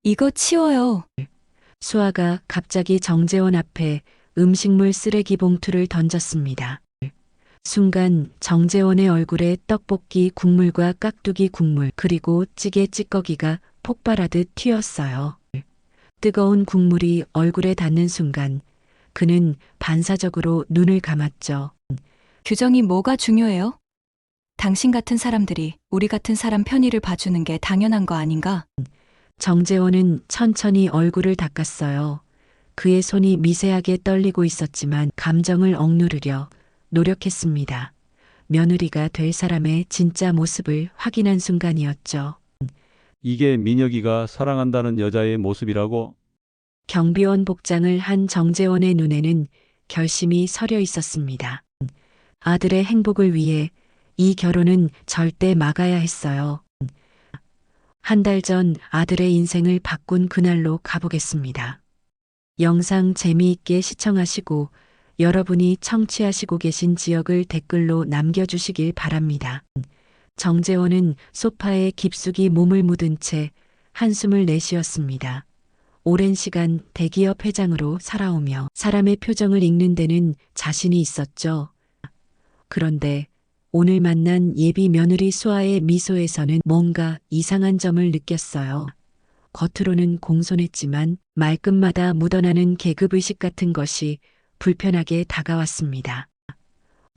이거 치워요. 수아가 갑자기 정재원 앞에 음식물 쓰레기 봉투를 던졌습니다. 순간 정재원의 얼굴에 떡볶이 국물과 깍두기 국물 그리고 찌개 찌꺼기가 폭발하듯 튀었어요. 뜨거운 국물이 얼굴에 닿는 순간 그는 반사적으로 눈을 감았죠. 규정이 뭐가 중요해요? 당신 같은 사람들이 우리 같은 사람 편의를 봐주는 게 당연한 거 아닌가? 정재원은 천천히 얼굴을 닦았어요. 그의 손이 미세하게 떨리고 있었지만 감정을 억누르려 노력했습니다. 며느리가 될 사람의 진짜 모습을 확인한 순간이었죠. 이게 민혁이가 사랑한다는 여자의 모습이라고? 경비원 복장을 한 정재원의 눈에는 결심이 서려 있었습니다. 아들의 행복을 위해 이 결혼은 절대 막아야 했어요. 한 달 전 아들의 인생을 바꾼 그날로 가보겠습니다. 영상 재미있게 시청하시고 여러분이 청취하시고 계신 지역을 댓글로 남겨주시길 바랍니다. 정재원은 소파에 깊숙이 몸을 묻은 채 한숨을 내쉬었습니다. 오랜 시간 대기업 회장으로 살아오며 사람의 표정을 읽는 데는 자신이 있었죠. 그런데 오늘 만난 예비 며느리 수아의 미소에서는 뭔가 이상한 점을 느꼈어요. 겉으로는 공손했지만 말끝마다 묻어나는 계급의식 같은 것이 불편하게 다가왔습니다.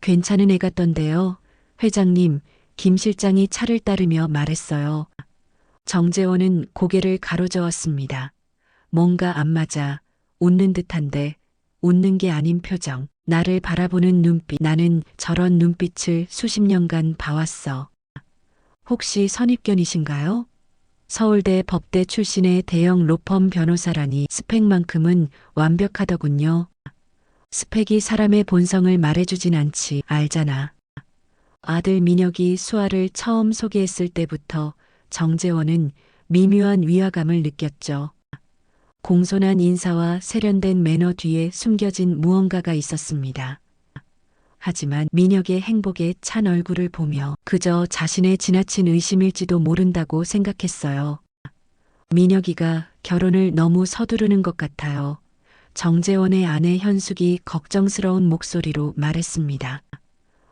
괜찮은 애 같던데요. 회장님, 김 실장이 차를 따르며 말했어요. 정재원은 고개를 가로저었습니다. 뭔가 안 맞아 웃는 듯한데 웃는 게 아닌 표정. 나를 바라보는 눈빛. 나는 저런 눈빛을 수십 년간 봐왔어. 혹시 선입견이신가요? 서울대 법대 출신의 대형 로펌 변호사라니 스펙만큼은 완벽하더군요. 스펙이 사람의 본성을 말해주진 않지. 알잖아. 아들 민혁이 수아를 처음 소개했을 때부터 정재원은 미묘한 위화감을 느꼈죠. 공손한 인사와 세련된 매너 뒤에 숨겨진 무언가가 있었습니다. 하지만 민혁의 행복에 찬 얼굴을 보며 그저 자신의 지나친 의심일지도 모른다고 생각했어요. 민혁이가 결혼을 너무 서두르는 것 같아요. 정재원의 아내 현숙이 걱정스러운 목소리로 말했습니다.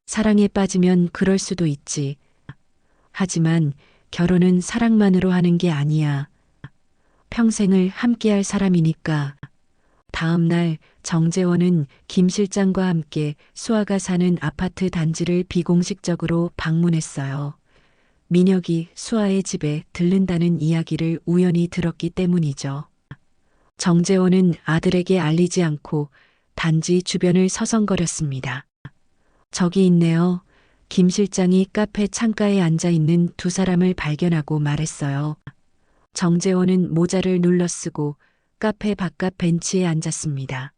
사랑에 빠지면 그럴 수도 있지. 하지만 결혼은 사랑만으로 하는 게 아니야. 평생을 함께할 사람이니까. 다음 날 정재원은 김 실장과 함께 수아가 사는 아파트 단지를 비공식적으로 방문했어요. 민혁이 수아의 집에 들른다는 이야기를 우연히 들었기 때문이죠. 정재원은 아들에게 알리지 않고 단지 주변을 서성거렸습니다. 저기 있네요. 김 실장이 카페 창가에 앉아 있는 두 사람을 발견하고 말했어요. 정재원은 모자를 눌러쓰고 카페 바깥 벤치에 앉았습니다.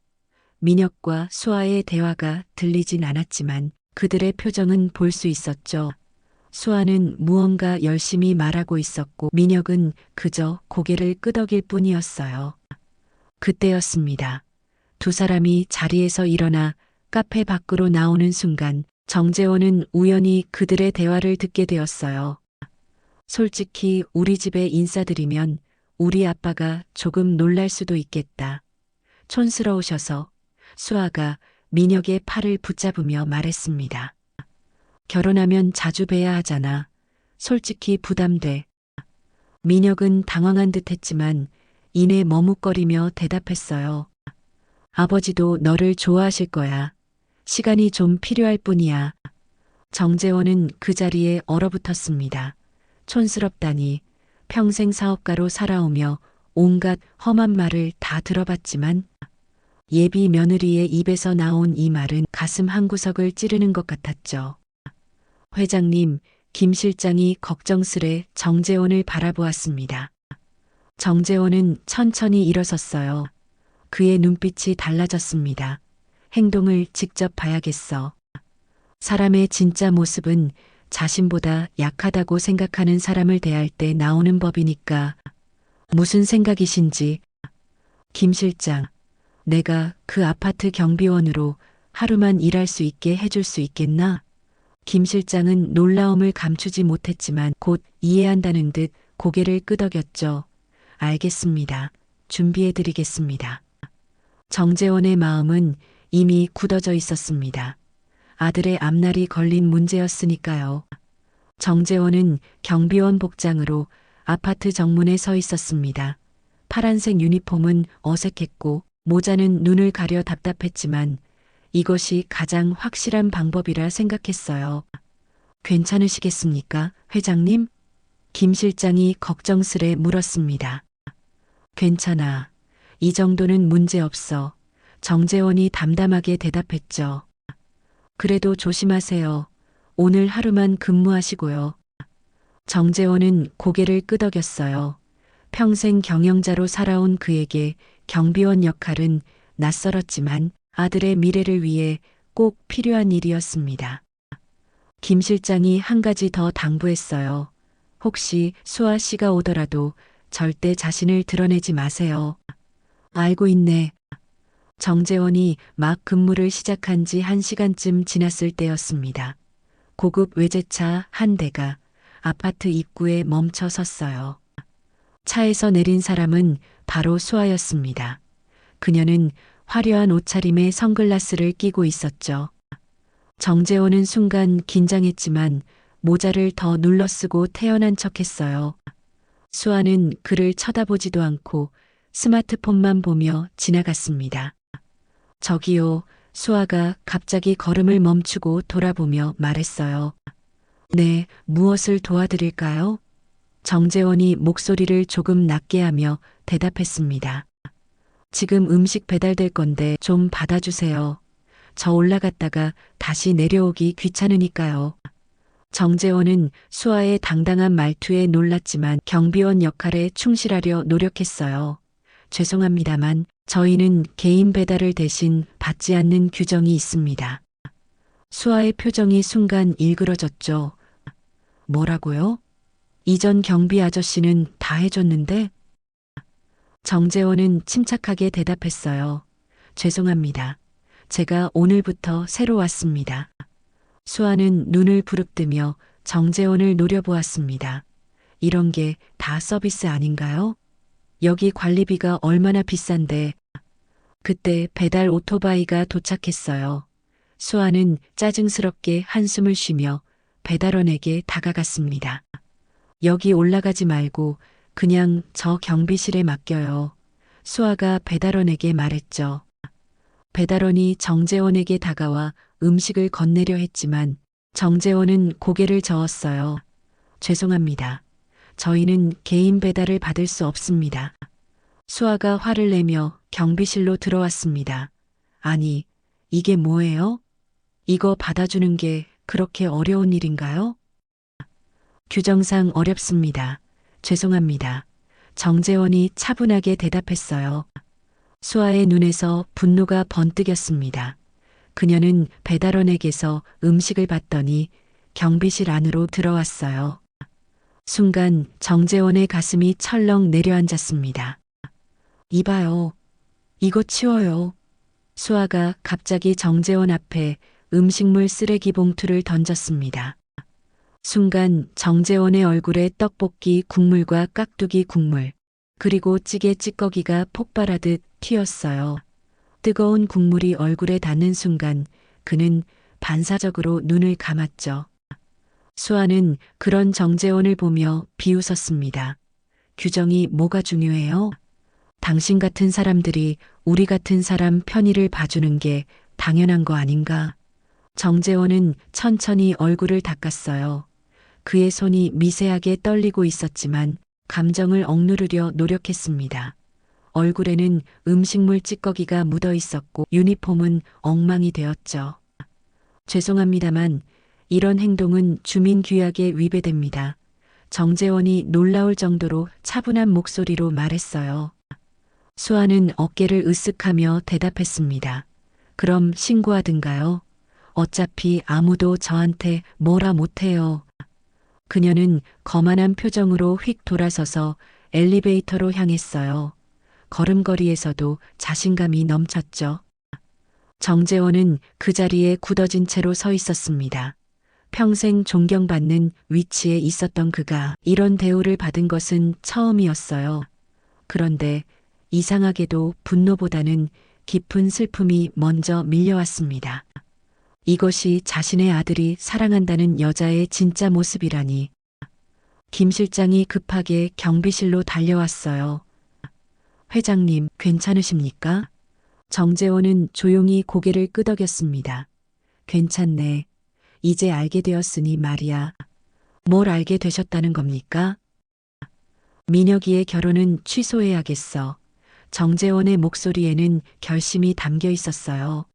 민혁과 수아의 대화가 들리진 않았지만 그들의 표정은 볼 수 있었죠. 수아는 무언가 열심히 말하고 있었고 민혁은 그저 고개를 끄덕일 뿐이었어요. 그때였습니다. 두 사람이 자리에서 일어나 카페 밖으로 나오는 순간 정재원은 우연히 그들의 대화를 듣게 되었어요. 솔직히 우리 집에 인사드리면 우리 아빠가 조금 놀랄 수도 있겠다. 촌스러우셔서 수아가 민혁의 팔을 붙잡으며 말했습니다. 결혼하면 자주 뵈야 하잖아. 솔직히 부담돼. 민혁은 당황한 듯 했지만 이내 머뭇거리며 대답했어요. 아버지도 너를 좋아하실 거야. 시간이 좀 필요할 뿐이야. 정재원은 그 자리에 얼어붙었습니다. 촌스럽다니. 평생 사업가로 살아오며 온갖 험한 말을 다 들어봤지만 예비 며느리의 입에서 나온 이 말은 가슴 한구석을 찌르는 것 같았죠. 회장님, 김 실장이 걱정스레 정재원을 바라보았습니다. 정재원은 천천히 일어섰어요. 그의 눈빛이 달라졌습니다. 행동을 직접 봐야겠어. 사람의 진짜 모습은 자신보다 약하다고 생각하는 사람을 대할 때 나오는 법이니까. 무슨 생각이신지. 김 실장, 내가 그 아파트 경비원으로 하루만 일할 수 있게 해줄 수 있겠나? 김 실장은 놀라움을 감추지 못했지만 곧 이해한다는 듯 고개를 끄덕였죠. 알겠습니다. 준비해드리겠습니다. 정재원의 마음은 이미 굳어져 있었습니다. 아들의 앞날이 걸린 문제였으니까요. 정재원은 경비원 복장으로 아파트 정문에 서 있었습니다. 파란색 유니폼은 어색했고 모자는 눈을 가려 답답했지만 이것이 가장 확실한 방법이라 생각했어요. 괜찮으시겠습니까, 회장님? 김 실장이 걱정스레 물었습니다. 괜찮아. 이 정도는 문제없어. 정재원이 담담하게 대답했죠. 그래도 조심하세요. 오늘 하루만 근무하시고요. 정재원은 고개를 끄덕였어요. 평생 경영자로 살아온 그에게 경비원 역할은 낯설었지만 아들의 미래를 위해 꼭 필요한 일이었습니다. 김 실장이 한 가지 더 당부했어요. 혹시 수아 씨가 오더라도 절대 자신을 드러내지 마세요. 알고 있네. 정재원이 막 근무를 시작한 지 1시간쯤 지났을 때였습니다. 고급 외제차 한 대가 아파트 입구에 멈춰 섰어요. 차에서 내린 사람은 바로 수아였습니다. 그녀는 화려한 옷차림에 선글라스를 끼고 있었죠. 정재원은 순간 긴장했지만 모자를 더 눌러쓰고 태연한 척했어요. 수아는 그를 쳐다보지도 않고 스마트폰만 보며 지나갔습니다. 저기요, 수아가 갑자기 걸음을 멈추고 돌아보며 말했어요. 네, 무엇을 도와드릴까요? 정재원이 목소리를 조금 낮게 하며 대답했습니다. 지금 음식 배달될 건데 좀 받아주세요. 저 올라갔다가 다시 내려오기 귀찮으니까요. 정재원은 수아의 당당한 말투에 놀랐지만 경비원 역할에 충실하려 노력했어요. 죄송합니다만 저희는 개인 배달을 대신 받지 않는 규정이 있습니다. 수아의 표정이 순간 일그러졌죠. 뭐라고요? 이전 경비 아저씨는 다 해줬는데? 정재원은 침착하게 대답했어요. 죄송합니다. 제가 오늘부터 새로 왔습니다. 수아는 눈을 부릅뜨며 정재원을 노려보았습니다. 이런 게 다 서비스 아닌가요? 여기 관리비가 얼마나 비싼데. 그때 배달 오토바이가 도착했어요. 수아는 짜증스럽게 한숨을 쉬며 배달원에게 다가갔습니다. 여기 올라가지 말고 그냥 저 경비실에 맡겨요. 수아가 배달원에게 말했죠. 배달원이 정재원에게 다가와 음식을 건네려 했지만 정재원은 고개를 저었어요. 죄송합니다. 저희는 개인 배달을 받을 수 없습니다. 수아가 화를 내며 경비실로 들어왔습니다. 아니, 이게 뭐예요? 이거 받아주는 게 그렇게 어려운 일인가요? 규정상 어렵습니다. 죄송합니다. 정재원이 차분하게 대답했어요. 수아의 눈에서 분노가 번뜩였습니다. 그녀는 배달원에게서 음식을 받더니 경비실 안으로 들어왔어요. 순간 정재원의 가슴이 철렁 내려앉았습니다. 이봐요. 이거 치워요. 수아가 갑자기 정재원 앞에 음식물 쓰레기 봉투를 던졌습니다. 순간 정재원의 얼굴에 떡볶이 국물과 깍두기 국물, 그리고 찌개 찌꺼기가 폭발하듯 튀었어요. 뜨거운 국물이 얼굴에 닿는 순간 그는 반사적으로 눈을 감았죠. 수아는 그런 정재원을 보며 비웃었습니다. 규정이 뭐가 중요해요? 당신 같은 사람들이 우리 같은 사람 편의를 봐주는 게 당연한 거 아닌가? 정재원은 천천히 얼굴을 닦았어요. 그의 손이 미세하게 떨리고 있었지만 감정을 억누르려 노력했습니다. 얼굴에는 음식물 찌꺼기가 묻어 있었고 유니폼은 엉망이 되었죠. 죄송합니다만 이런 행동은 주민규약에 위배됩니다. 정재원이 놀라울 정도로 차분한 목소리로 말했어요. 수아는 어깨를 으쓱하며 대답했습니다. 그럼 신고하든가요? 어차피 아무도 저한테 뭐라 못해요. 그녀는 거만한 표정으로 휙 돌아서서 엘리베이터로 향했어요. 걸음걸이에서도 자신감이 넘쳤죠. 정재원은 그 자리에 굳어진 채로 서 있었습니다. 평생 존경받는 위치에 있었던 그가 이런 대우를 받은 것은 처음이었어요. 그런데 이상하게도 분노보다는 깊은 슬픔이 먼저 밀려왔습니다. 이것이 자신의 아들이 사랑한다는 여자의 진짜 모습이라니. 김 실장이 급하게 경비실로 달려왔어요. 회장님, 괜찮으십니까? 정재원은 조용히 고개를 끄덕였습니다. 괜찮네. 이제 알게 되었으니 말이야. 뭘 알게 되셨다는 겁니까? 민혁이의 결혼은 취소해야겠어. 정재원의 목소리에는 결심이 담겨 있었어요.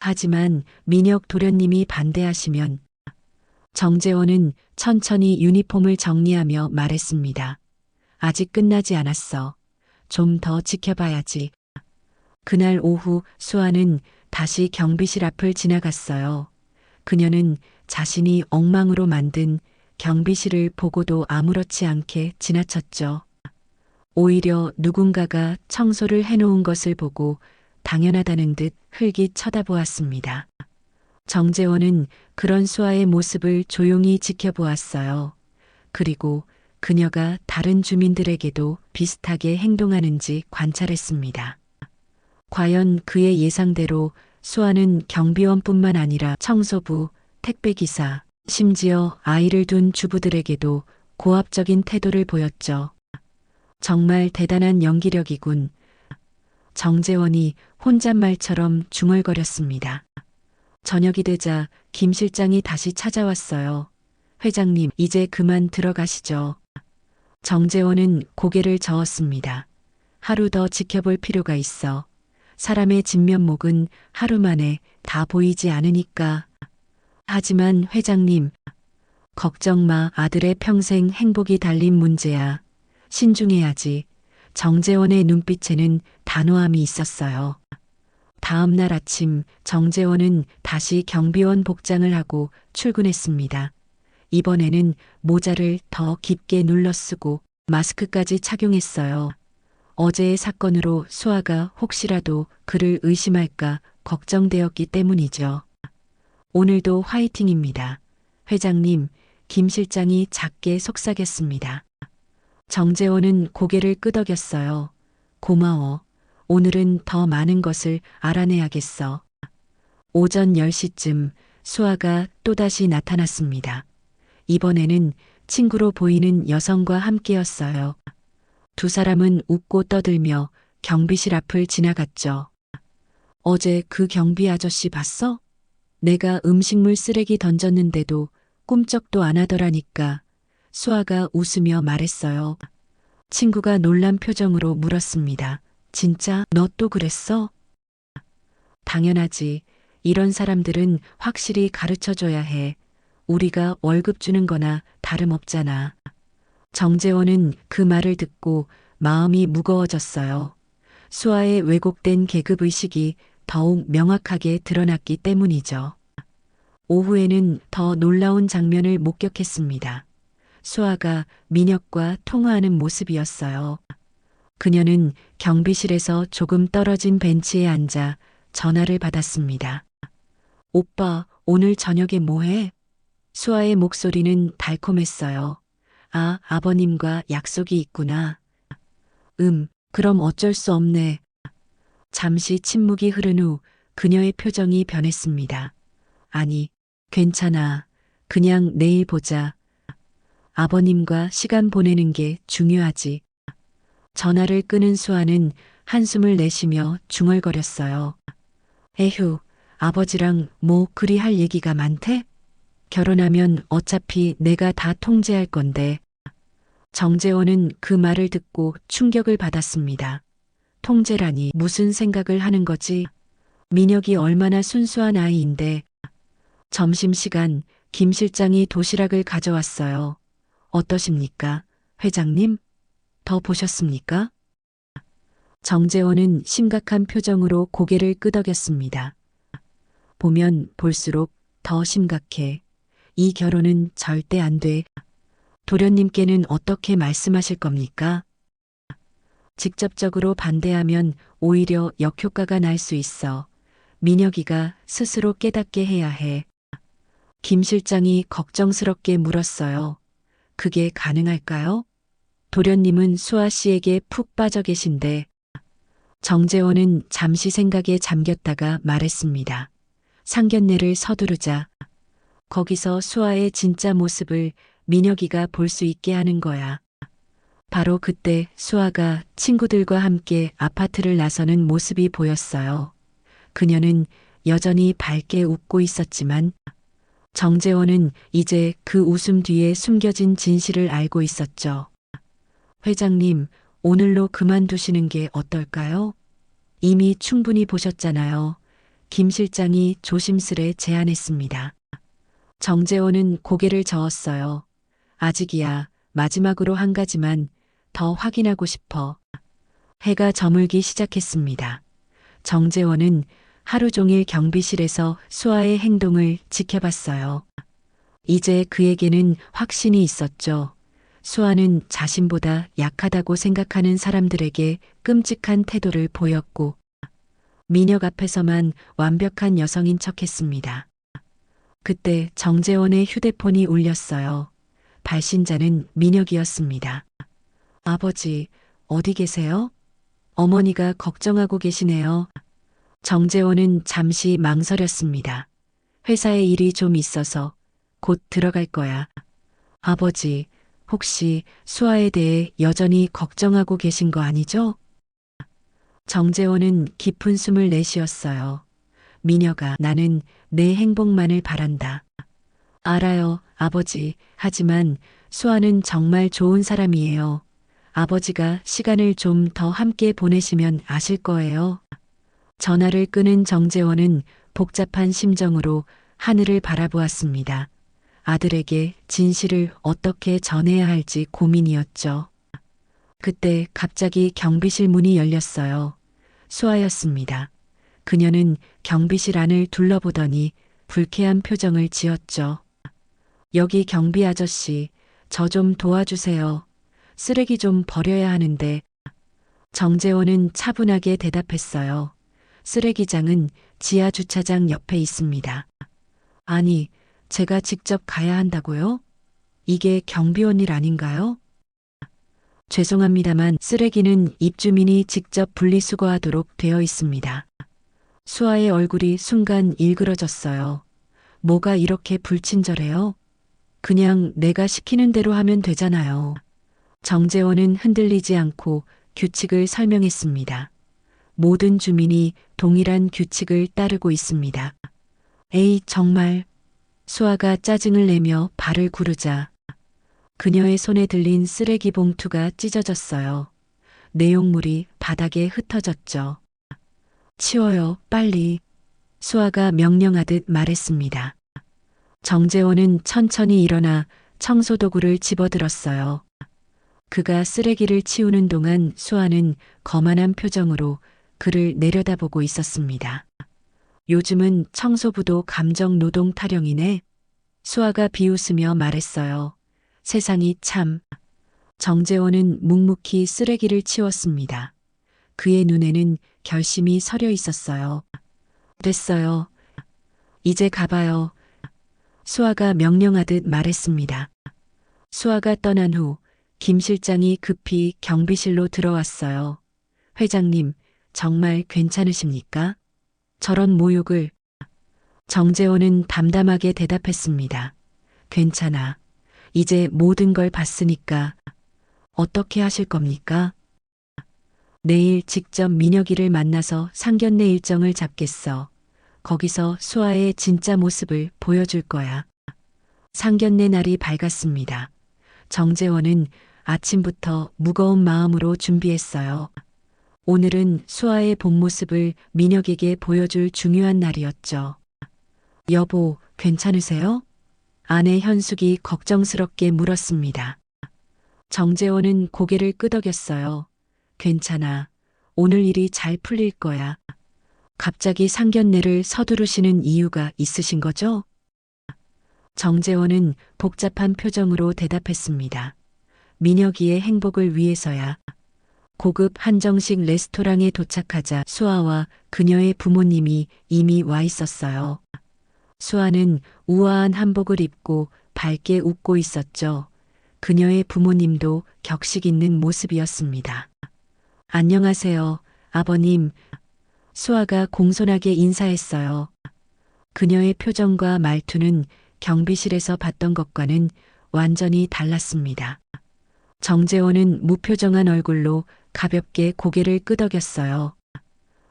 하지만 민혁 도련님이 반대하시면 정재원은 천천히 유니폼을 정리하며 말했습니다. 아직 끝나지 않았어. 좀 더 지켜봐야지. 그날 오후 수아는 다시 경비실 앞을 지나갔어요. 그녀는 자신이 엉망으로 만든 경비실을 보고도 아무렇지 않게 지나쳤죠. 오히려 누군가가 청소를 해놓은 것을 보고 당연하다는 듯 흘깃 쳐다보았습니다. 정재원은 그런 수아의 모습을 조용히 지켜보았어요. 그리고 그녀가 다른 주민들에게도 비슷하게 행동하는지 관찰했습니다. 과연 그의 예상대로 수아는 경비원뿐만 아니라 청소부, 택배기사, 심지어 아이를 둔 주부들에게도 고압적인 태도를 보였죠. 정말 대단한 연기력이군. 정재원이 혼잣말처럼 중얼거렸습니다. 저녁이 되자 김 실장이 다시 찾아왔어요. 회장님, 이제 그만 들어가시죠. 정재원은 고개를 저었습니다. 하루 더 지켜볼 필요가 있어. 사람의 진면목은 하루 만에 다 보이지 않으니까. 하지만 회장님, 걱정 마. 아들의 평생 행복이 달린 문제야. 신중해야지. 정재원의 눈빛에는 단호함이 있었어요. 다음 날 아침 정재원은 다시 경비원 복장을 하고 출근했습니다. 이번에는 모자를 더 깊게 눌러 쓰고 마스크까지 착용했어요. 어제의 사건으로 수아가 혹시라도 그를 의심할까 걱정되었기 때문이죠. 오늘도 화이팅입니다. 회장님, 김 실장이 작게 속삭였습니다. 정재원은 고개를 끄덕였어요. 고마워. 오늘은 더 많은 것을 알아내야겠어. 오전 10시쯤 수아가 또다시 나타났습니다. 이번에는 친구로 보이는 여성과 함께였어요. 두 사람은 웃고 떠들며 경비실 앞을 지나갔죠. 어제 그 경비 아저씨 봤어? 내가 음식물 쓰레기 던졌는데도 꿈쩍도 안 하더라니까. 수아가 웃으며 말했어요. 친구가 놀란 표정으로 물었습니다. 진짜 너 또 그랬어? 당연하지. 이런 사람들은 확실히 가르쳐줘야 해. 우리가 월급 주는 거나 다름없잖아. 정재원은 그 말을 듣고 마음이 무거워졌어요. 수아의 왜곡된 계급의식이 더욱 명확하게 드러났기 때문이죠. 오후에는 더 놀라운 장면을 목격했습니다. 수아가 민혁과 통화하는 모습이었어요. 그녀는 경비실에서 조금 떨어진 벤치에 앉아 전화를 받았습니다. 오빠, 오늘 저녁에 뭐해? 수아의 목소리는 달콤했어요. 아, 아버님과 약속이 있구나. 그럼 어쩔 수 없네. 잠시 침묵이 흐른 후 그녀의 표정이 변했습니다. 아니, 괜찮아. 그냥 내일 보자. 아버님과 시간 보내는 게 중요하지. 전화를 끊은 수아는 한숨을 내쉬며 중얼거렸어요. 에휴, 아버지랑 뭐 그리 할 얘기가 많대? 결혼하면 어차피 내가 다 통제할 건데. 정재원은 그 말을 듣고 충격을 받았습니다. 통제라니 무슨 생각을 하는 거지? 민혁이 얼마나 순수한 아이인데. 점심시간 김 실장이 도시락을 가져왔어요. 어떠십니까, 회장님? 더 보셨습니까? 정재원은 심각한 표정으로 고개를 끄덕였습니다. 보면 볼수록 더 심각해. 이 결혼은 절대 안 돼. 도련님께는 어떻게 말씀하실 겁니까? 직접적으로 반대하면 오히려 역효과가 날 수 있어. 민혁이가 스스로 깨닫게 해야 해. 김 실장이 걱정스럽게 물었어요. 그게 가능할까요? 도련님은 수아 씨에게 푹 빠져 계신데 정재원은 잠시 생각에 잠겼다가 말했습니다. 상견례를 서두르자. 거기서 수아의 진짜 모습을 민혁이가 볼 수 있게 하는 거야. 바로 그때 수아가 친구들과 함께 아파트를 나서는 모습이 보였어요. 그녀는 여전히 밝게 웃고 있었지만 정재원은 이제 그 웃음 뒤에 숨겨진 진실을 알고 있었죠. 회장님, 오늘로 그만두시는 게 어떨까요? 이미 충분히 보셨잖아요. 김 실장이 조심스레 제안했습니다. 정재원은 고개를 저었어요. 아직이야. 마지막으로 한 가지만 더 확인하고 싶어. 해가 저물기 시작했습니다. 정재원은 하루 종일 경비실에서 수아의 행동을 지켜봤어요. 이제 그에게는 확신이 있었죠. 수아는 자신보다 약하다고 생각하는 사람들에게 끔찍한 태도를 보였고 민혁 앞에서만 완벽한 여성인 척했습니다. 그때 정재원의 휴대폰이 울렸어요. 발신자는 민혁이었습니다. 아버지, 어디 계세요? 어머니가 걱정하고 계시네요. 정재원은 잠시 망설였습니다. 회사에 일이 좀 있어서 곧 들어갈 거야. 아버지, 혹시 수아에 대해 여전히 걱정하고 계신 거 아니죠? 정재원은 깊은 숨을 내쉬었어요. 민혁아, 나는 내 행복만을 바란다. 알아요, 아버지. 하지만 수아는 정말 좋은 사람이에요. 아버지가 시간을 좀 더 함께 보내시면 아실 거예요. 전화를 끊은 정재원은 복잡한 심정으로 하늘을 바라보았습니다. 아들에게 진실을 어떻게 전해야 할지 고민이었죠. 그때 갑자기 경비실 문이 열렸어요. 수아였습니다. 그녀는 경비실 안을 둘러보더니 불쾌한 표정을 지었죠. 여기 경비 아저씨, 저 좀 도와주세요. 쓰레기 좀 버려야 하는데. 정재원은 차분하게 대답했어요. 쓰레기장은 지하 주차장 옆에 있습니다. 아니, 제가 직접 가야 한다고요? 이게 경비원 일 아닌가요? 죄송합니다만 쓰레기는 입주민이 직접 분리수거하도록 되어 있습니다. 수아의 얼굴이 순간 일그러졌어요. 뭐가 이렇게 불친절해요? 그냥 내가 시키는 대로 하면 되잖아요. 정재원은 흔들리지 않고 규칙을 설명했습니다. 모든 주민이 동일한 규칙을 따르고 있습니다. 에이, 정말. 수아가 짜증을 내며 발을 구르자 그녀의 손에 들린 쓰레기 봉투가 찢어졌어요. 내용물이 바닥에 흩어졌죠. 치워요, 빨리. 수아가 명령하듯 말했습니다. 정재원은 천천히 일어나 청소도구를 집어들었어요. 그가 쓰레기를 치우는 동안 수아는 거만한 표정으로 그를 내려다보고 있었습니다. 요즘은 청소부도 감정 노동 타령이네. 수아가 비웃으며 말했어요. 세상이 참. 정재원은 묵묵히 쓰레기를 치웠습니다. 그의 눈에는 결심이 서려 있었어요. 됐어요. 이제 가봐요. 수아가 명령하듯 말했습니다. 수아가 떠난 후 김 실장이 급히 경비실로 들어왔어요. 회장님, 정말 괜찮으십니까? 저런 모욕을. 정재원은 담담하게 대답했습니다. 괜찮아. 이제 모든 걸 봤으니까. 어떻게 하실 겁니까? 내일 직접 민혁이를 만나서 상견례 일정을 잡겠어. 거기서 수아의 진짜 모습을 보여줄 거야. 상견례 날이 밝았습니다. 정재원은 아침부터 무거운 마음으로 준비했어요. 오늘은 수아의 본 모습을 민혁에게 보여줄 중요한 날이었죠. 여보, 괜찮으세요? 아내 현숙이 걱정스럽게 물었습니다. 정재원은 고개를 끄덕였어요. 괜찮아. 오늘 일이 잘 풀릴 거야. 갑자기 상견례를 서두르시는 이유가 있으신 거죠? 정재원은 복잡한 표정으로 대답했습니다. 민혁이의 행복을 위해서야. 고급 한정식 레스토랑에 도착하자 수아와 그녀의 부모님이 이미 와 있었어요. 수아는 우아한 한복을 입고 밝게 웃고 있었죠. 그녀의 부모님도 격식 있는 모습이었습니다. 안녕하세요, 아버님. 수아가 공손하게 인사했어요. 그녀의 표정과 말투는 경비실에서 봤던 것과는 완전히 달랐습니다. 정재원은 무표정한 얼굴로 가볍게 고개를 끄덕였어요.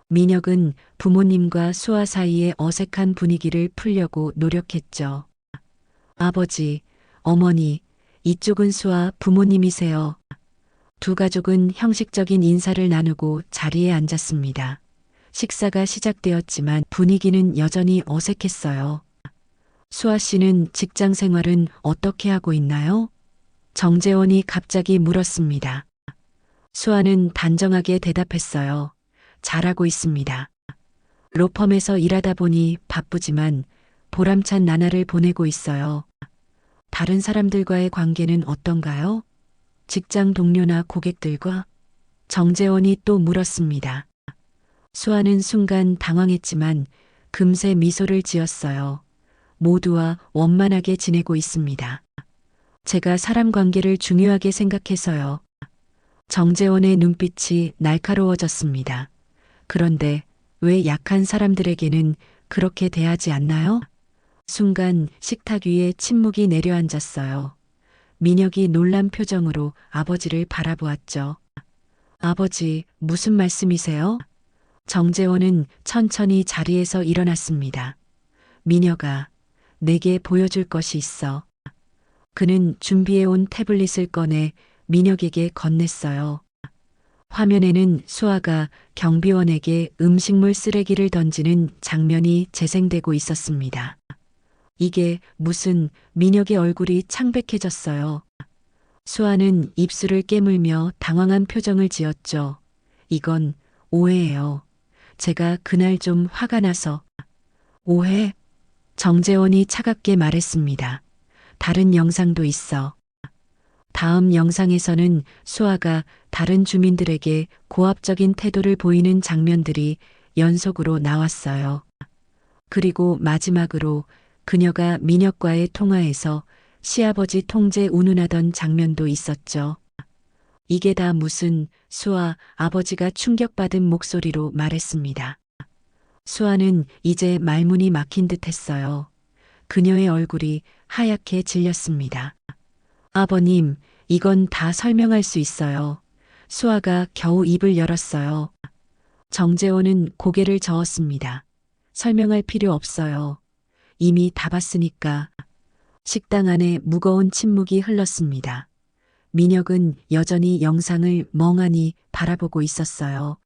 민혁은 부모님과 수아 사이의 어색한 분위기를 풀려고 노력했죠. 아버지, 어머니, 이쪽은 수아 부모님이세요. 두 가족은 형식적인 인사를 나누고 자리에 앉았습니다. 식사가 시작되었지만 분위기는 여전히 어색했어요. 수아 씨는 직장 생활은 어떻게 하고 있나요? 정재원이 갑자기 물었습니다. 수아는 단정하게 대답했어요. 잘하고 있습니다. 로펌에서 일하다 보니 바쁘지만 보람찬 나날을 보내고 있어요. 다른 사람들과의 관계는 어떤가요? 직장 동료나 고객들과? 정재원이 또 물었습니다. 수아는 순간 당황했지만 금세 미소를 지었어요. 모두와 원만하게 지내고 있습니다. 제가 사람 관계를 중요하게 생각해서요. 정재원의 눈빛이 날카로워졌습니다. 그런데 왜 약한 사람들에게는 그렇게 대하지 않나요? 순간 식탁 위에 침묵이 내려앉았어요. 민혁이 놀란 표정으로 아버지를 바라보았죠. 아버지, 무슨 말씀이세요? 정재원은 천천히 자리에서 일어났습니다. 민혁아, 내게 보여줄 것이 있어. 그는 준비해온 태블릿을 꺼내 민혁에게 건넸어요. 화면에는 수아가 경비원에게 음식물 쓰레기를 던지는 장면이 재생되고 있었습니다. 이게 무슨 민혁의 얼굴이 창백해졌어요. 수아는 입술을 깨물며 당황한 표정을 지었죠. 이건 오해예요. 제가 그날 좀 화가 나서. 오해? 정재원이 차갑게 말했습니다. 다른 영상도 있어. 다음 영상에서는 수아가 다른 주민들에게 고압적인 태도를 보이는 장면들이 연속으로 나왔어요. 그리고 마지막으로 그녀가 민혁과의 통화에서 시아버지 통제 운운하던 장면도 있었죠. 이게 다 무슨 수아 아버지가 충격받은 목소리로 말했습니다. 수아는 이제 말문이 막힌 듯 했어요. 그녀의 얼굴이 하얗게 질렸습니다. 아버님, 이건 다 설명할 수 있어요. 수아가 겨우 입을 열었어요. 정재원은 고개를 저었습니다. 설명할 필요 없어요. 이미 다 봤으니까. 식당 안에 무거운 침묵이 흘렀습니다. 민혁은 여전히 영상을 멍하니 바라보고 있었어요.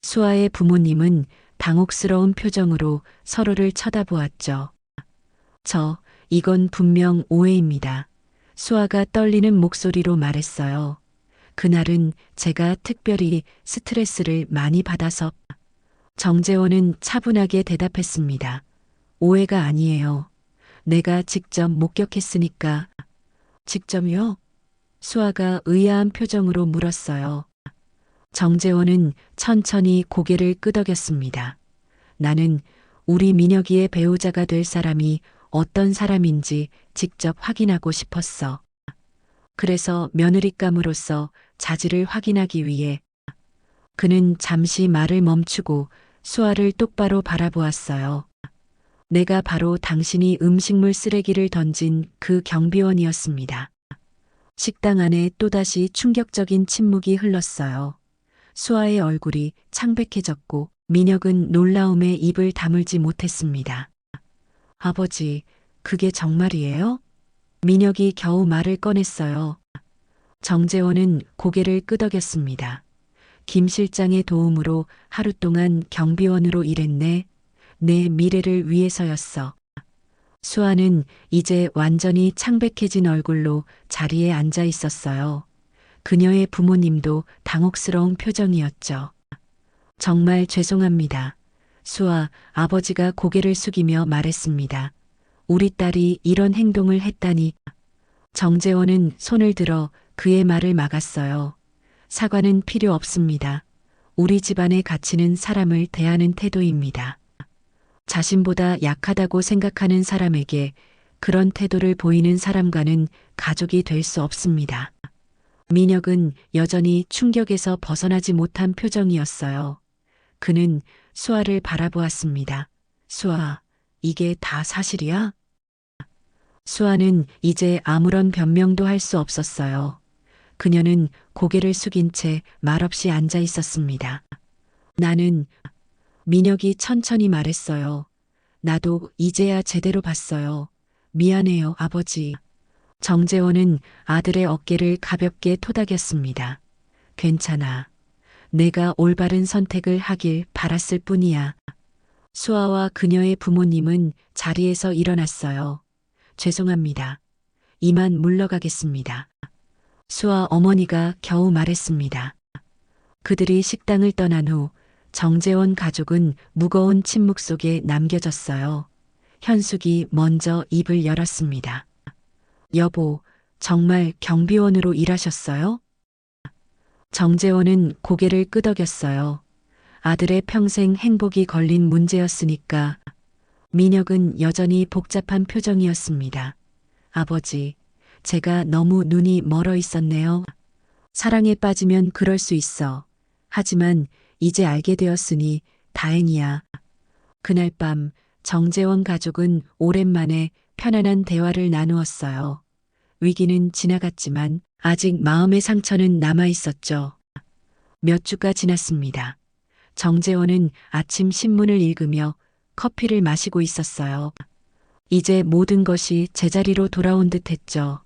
수아의 부모님은 당혹스러운 표정으로 서로를 쳐다보았죠. 이건 분명 오해입니다. 수아가 떨리는 목소리로 말했어요. 그날은 제가 특별히 스트레스를 많이 받아서. 정재원은 차분하게 대답했습니다. 오해가 아니에요. 내가 직접 목격했으니까. 직접요? 수아가 의아한 표정으로 물었어요. 정재원은 천천히 고개를 끄덕였습니다. 나는 우리 민혁이의 배우자가 될 사람이 어떤 사람인지 직접 확인하고 싶었어. 그래서 며느리감으로서 자질을 확인하기 위해. 그는 잠시 말을 멈추고 수아를 똑바로 바라보았어요. 내가 바로 당신이 음식물 쓰레기를 던진 그 경비원이었습니다. 식당 안에 또다시 충격적인 침묵이 흘렀어요. 수아의 얼굴이 창백해졌고 민혁은 놀라움에 입을 다물지 못했습니다. 아버지, 그게 정말이에요? 민혁이 겨우 말을 꺼냈어요. 정재원은 고개를 끄덕였습니다. 김 실장의 도움으로 하루 동안 경비원으로 일했네. 내 미래를 위해서였어. 수아는 이제 완전히 창백해진 얼굴로 자리에 앉아 있었어요. 그녀의 부모님도 당혹스러운 표정이었죠. 정말 죄송합니다. 수아, 아버지가 고개를 숙이며 말했습니다. 우리 딸이 이런 행동을 했다니. 정재원은 손을 들어 그의 말을 막았어요. 사과는 필요 없습니다. 우리 집안의 가치는 사람을 대하는 태도입니다. 자신보다 약하다고 생각하는 사람에게 그런 태도를 보이는 사람과는 가족이 될 수 없습니다. 민혁은 여전히 충격에서 벗어나지 못한 표정이었어요. 그는 수아를 바라보았습니다. 수아, 이게 다 사실이야? 수아는 이제 아무런 변명도 할 수 없었어요. 그녀는 고개를 숙인 채 말없이 앉아 있었습니다. 나는, 민혁이 천천히 말했어요. 나도 이제야 제대로 봤어요. 미안해요, 아버지. 정재원은 아들의 어깨를 가볍게 토닥였습니다. 괜찮아. 내가 올바른 선택을 하길 바랐을 뿐이야. 수아와 그녀의 부모님은 자리에서 일어났어요. 죄송합니다. 이만 물러가겠습니다. 수아 어머니가 겨우 말했습니다. 그들이 식당을 떠난 후 정재원 가족은 무거운 침묵 속에 남겨졌어요. 현숙이 먼저 입을 열었습니다. 여보, 정말 경비원으로 일하셨어요? 정재원은 고개를 끄덕였어요. 아들의 평생 행복이 걸린 문제였으니까. 민혁은 여전히 복잡한 표정이었습니다. 아버지, 제가 너무 눈이 멀어 있었네요. 사랑에 빠지면 그럴 수 있어. 하지만 이제 알게 되었으니 다행이야. 그날 밤 정재원 가족은 오랜만에 편안한 대화를 나누었어요. 위기는 지나갔지만 아직 마음의 상처는 남아 있었죠. 몇 주가 지났습니다. 정재원은 아침 신문을 읽으며 커피를 마시고 있었어요. 이제 모든 것이 제자리로 돌아온 듯 했죠.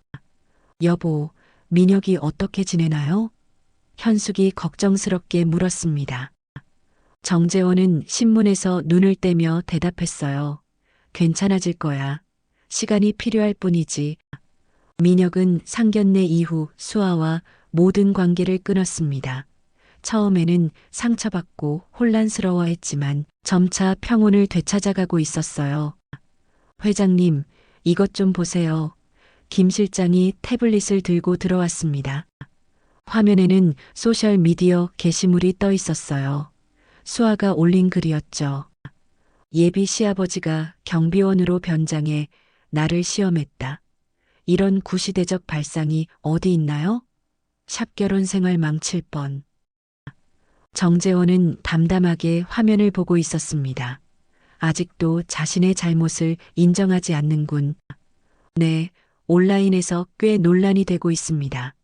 여보, 민혁이 어떻게 지내나요? 현숙이 걱정스럽게 물었습니다. 정재원은 신문에서 눈을 떼며 대답했어요. 괜찮아질 거야. 시간이 필요할 뿐이지. 민혁은 상견례 이후 수아와 모든 관계를 끊었습니다. 처음에는 상처받고 혼란스러워했지만 점차 평온을 되찾아가고 있었어요. 회장님, 이것 좀 보세요. 김 실장이 태블릿을 들고 들어왔습니다. 화면에는 소셜미디어 게시물이 떠 있었어요. 수아가 올린 글이었죠. 예비 시아버지가 경비원으로 변장해 나를 시험했다. 이런 구시대적 발상이 어디 있나요? 샵 결혼생활 망칠 뻔. 정재원은 담담하게 화면을 보고 있었습니다. 아직도 자신의 잘못을 인정하지 않는군. 네, 온라인에서 꽤 논란이 되고 있습니다.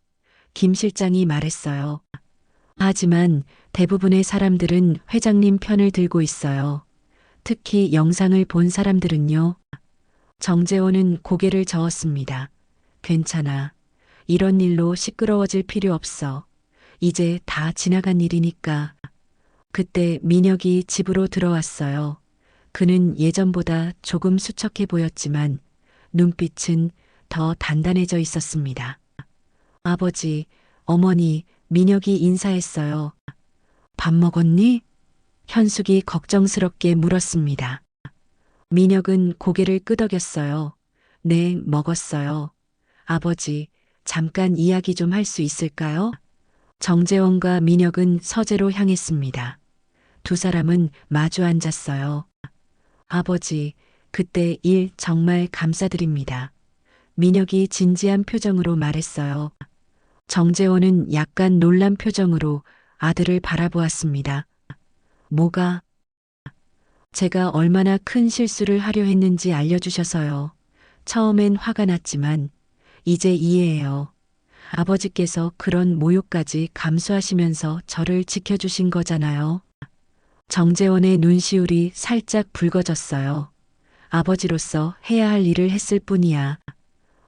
김 실장이 말했어요. 하지만 대부분의 사람들은 회장님 편을 들고 있어요. 특히 영상을 본 사람들은요. 정재원은 고개를 저었습니다. 괜찮아. 이런 일로 시끄러워질 필요 없어. 이제 다 지나간 일이니까. 그때 민혁이 집으로 들어왔어요. 그는 예전보다 조금 수척해 보였지만 눈빛은 더 단단해져 있었습니다. 아버지, 어머니, 민혁이 인사했어요. 밥 먹었니? 현숙이 걱정스럽게 물었습니다. 민혁은 고개를 끄덕였어요. 네, 먹었어요. 아버지, 잠깐 이야기 좀 할 수 있을까요? 정재원과 민혁은 서재로 향했습니다. 두 사람은 마주 앉았어요. 아버지, 그때 일 정말 감사드립니다. 민혁이 진지한 표정으로 말했어요. 정재원은 약간 놀란 표정으로 아들을 바라보았습니다. 뭐가? 제가 얼마나 큰 실수를 하려 했는지 알려주셔서요. 처음엔 화가 났지만 이제 이해해요. 아버지께서 그런 모욕까지 감수하시면서 저를 지켜주신 거잖아요. 정재원의 눈시울이 살짝 붉어졌어요. 아버지로서 해야 할 일을 했을 뿐이야.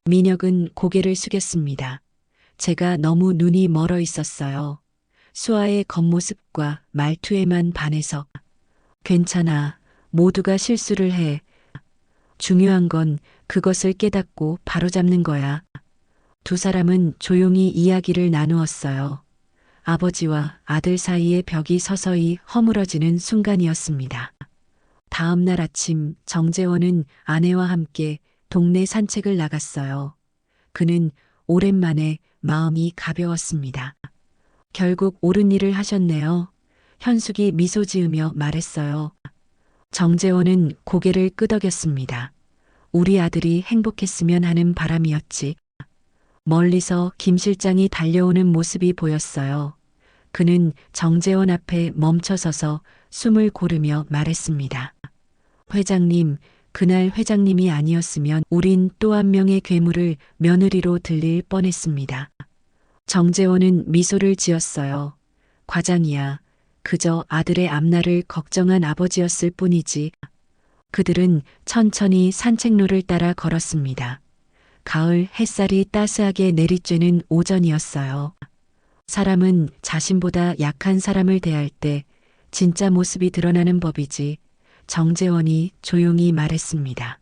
민혁은 고개를 숙였습니다. 제가 너무 눈이 멀어 있었어요. 수아의 겉모습과 말투에만 반해서. 괜찮아. 모두가 실수를 해. 중요한 건 그것을 깨닫고 바로잡는 거야. 두 사람은 조용히 이야기를 나누었어요. 아버지와 아들 사이의 벽이 서서히 허물어지는 순간이었습니다. 다음 날 아침 정재원은 아내와 함께 동네 산책을 나갔어요. 그는 오랜만에 마음이 가벼웠습니다. 결국 옳은 일을 하셨네요. 현숙이 미소 지으며 말했어요. 정재원은 고개를 끄덕였습니다. 우리 아들이 행복했으면 하는 바람이었지. 멀리서 김 실장이 달려오는 모습이 보였어요. 그는 정재원 앞에 멈춰서서 숨을 고르며 말했습니다. 회장님, 그날 회장님이 아니었으면 우린 또 한 명의 괴물을 며느리로 들릴 뻔했습니다. 정재원은 미소를 지었어요. 과장이야. 그저 아들의 앞날을 걱정한 아버지였을 뿐이지. 그들은 천천히 산책로를 따라 걸었습니다. 가을 햇살이 따스하게 내리쬐는 오전이었어요. 사람은 자신보다 약한 사람을 대할 때 진짜 모습이 드러나는 법이지. 정재원이 조용히 말했습니다.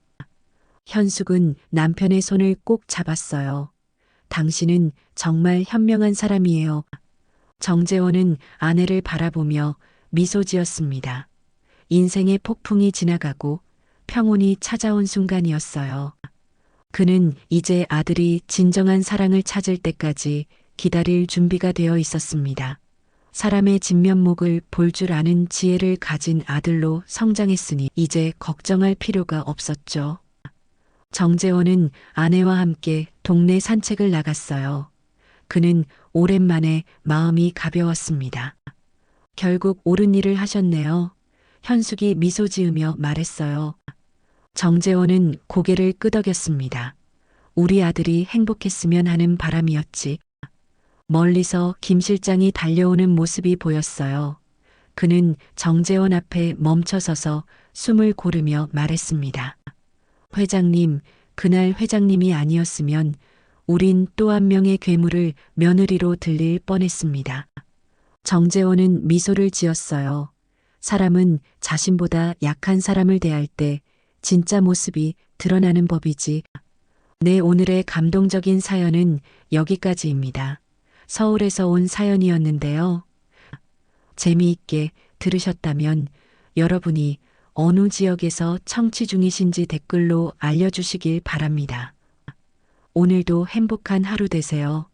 현숙은 남편의 손을 꼭 잡았어요. 당신은 정말 현명한 사람이에요. 정재원은 아내를 바라보며 미소 지었습니다. 인생의 폭풍이 지나가고 평온이 찾아온 순간이었어요. 그는 이제 아들이 진정한 사랑을 찾을 때까지 기다릴 준비가 되어 있었습니다. 사람의 진면목을 볼 줄 아는 지혜를 가진 아들로 성장했으니 이제 걱정할 필요가 없었죠. 정재원은 아내와 함께 동네 산책을 나갔어요. 그는 오랜만에 마음이 가벼웠습니다. 결국 옳은 일을 하셨네요. 현숙이 미소 지으며 말했어요. 정재원은 고개를 끄덕였습니다. 우리 아들이 행복했으면 하는 바람이었지. 멀리서 김 실장이 달려오는 모습이 보였어요. 그는 정재원 앞에 멈춰서서 숨을 고르며 말했습니다. 회장님, 그날 회장님이 아니었으면 우린 또 한 명의 괴물을 며느리로 들릴 뻔했습니다. 정재원은 미소를 지었어요. 사람은 자신보다 약한 사람을 대할 때 진짜 모습이 드러나는 법이지. 네, 오늘의 감동적인 사연은 여기까지입니다. 서울에서 온 사연이었는데요. 재미있게 들으셨다면 여러분이 어느 지역에서 청취 중이신지 댓글로 알려주시길 바랍니다. 오늘도 행복한 하루 되세요.